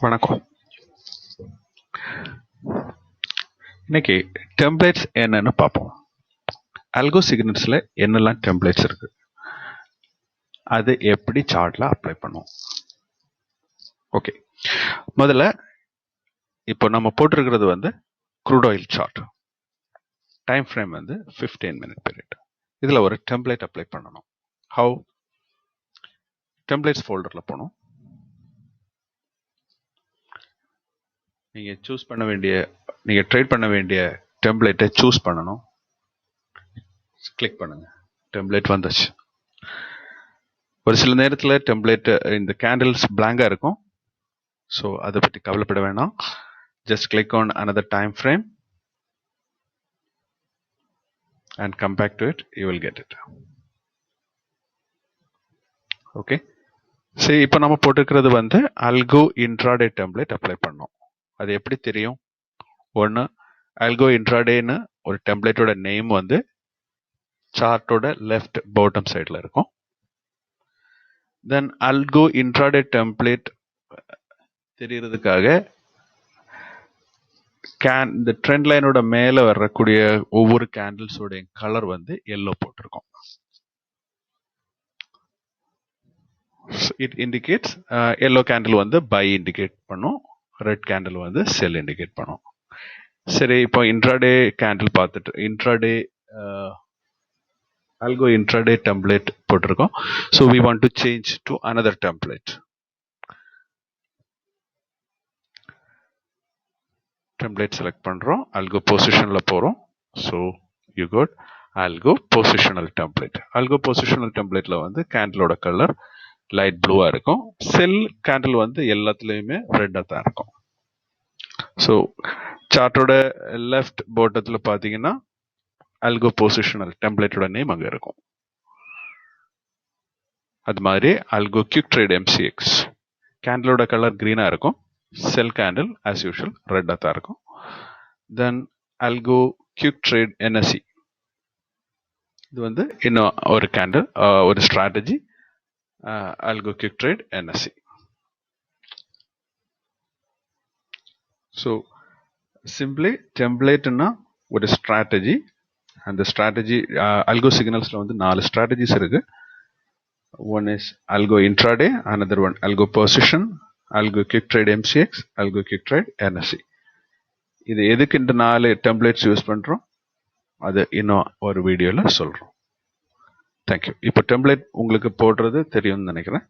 வணக்கம். இன்னைக்கு டெம்ப்ளேட்ஸ் என்னன்னு பார்ப்போம். அல்கோ சிக்னல்ஸில் என்னெல்லாம் டெம்ப்ளேட்ஸ் இருக்கு, அது எப்படி சார்ட்ல அப்ளை பண்ணும். ஓகே, முதல்ல இப்போ நம்ம போட்டிருக்கிறது வந்து crude oil chart. Time frame வந்து 15 மினிட் பீரியட். இதில் ஒரு டெம்ப்ளேட் அப்ளை பண்ணணும். ஹவு? டெம்ப்ளேட்ஸ் ஃபோல்டரில் போகணும். நீங்கள் ட்ரேட் பண்ண வேண்டிய டெம்ப்ளேட்டை சூஸ் பண்ணணும். கிளிக் பண்ணுங்க. டெம்ப்ளேட் வந்துச்சு. ஒரு சில நேரத்தில் டெம்ப்ளேட் இந்த கேண்டில்ஸ் பிளாங்காக இருக்கும். ஸோ அதை பற்றி கவலைப்பட வேணாம். Just click on another time frame and come back to it. You will get it. Okay, சரி, இப்போ நம்ம போட்டுக்கிறது வந்து அல்கோ இன்ட்ராடே டெம்ப்ளேட் அப்ளை பண்ணோம். அது எப்படி தெரியும்? ஒன்று, அல்கோ இன்ட்ராடேன்னு ஒரு டெம்ப்ளேட்டோட நேம் வந்து சார்ட்டோட லெஃப்ட் பாட்டம் சைடில் இருக்கும். தென் அல்கோ இன்ட்ராடே டெம்ப்ளேட் தெரியறதுக்காக இந்த ட்ரெண்ட் லைனோட மேலே வரக்கூடிய ஒவ்வொரு கேண்டில்ஸோட கலர் வந்து எல்லோ போட்டிருக்கும். இட் இண்டிகேட்ஸ் எல்லோ கேண்டில் வந்து பை இண்டிகேட் பண்ணும், ரெட் கேண்டில் வந்து செல் இண்டிகேட் பண்ணும். சரி, இப்போ இன்ட்ராடே கேண்டில் பார்த்துட்டு இன்ட்ராடே அல்கோ இன்ட்ராடே டெம்ப்ளேட் போட்டிருக்கோம். So we want to change to another template. Template select பண்ணுறோம், அல்கோ பொசிஷனில் போகிறோம். So you got algo positional template. Algo positional டெம்ப்ளேட்டில் வந்து கேண்டிலோட கலர் லைட் ப்ளூவாக இருக்கும். செல் கேண்டில் வந்து எல்லாத்துலேயுமே ரெட்டாக தான் இருக்கும். ஸோ சார்ட்டோட லெஃப்ட் பாட்டத்தில் பார்த்தீங்கன்னா அல்கோ பொசிஷனல் டெம்ப்ளேட்டோட நேம் அங்கே இருக்கும். அது மாதிரி அல்கோ குயிக் ட்ரேட் MCX கேண்டிலோட கலர் க்ரீனாக இருக்கும். செல் கேண்டில் ஆஸ் யூஷுவல் ரெட்டாக தான் இருக்கும். Then algo quick trade NSE, இது வந்து இன்னும் ஒரு கேண்டில், ஒரு strategy, algo quick trade NSE. So simply டெம்ப்ளேட்னா ஒரு ஸ்ட்ராட்டஜி. அந்த ஸ்ட்ராட்டஜி அல்கோ சிக்னல்ஸில் வந்து 4 ஸ்ட்ராட்டஜிஸ் இருக்கு. One is algo intraday, another one algo position, algo quick trade MCX, algo quick trade NSE. இது எதுக்கு இந்த 4 டெம்ப்ளேட்ஸ் யூஸ் பண்ணுறோம் அது இன்னும் ஒரு வீடியோவில் சொல்கிறோம். தேங்க்யூ. இப்போ டெம்ப்ளேட் உங்களுக்கு போடுறது தெரியும்னு நினைக்கிறேன்.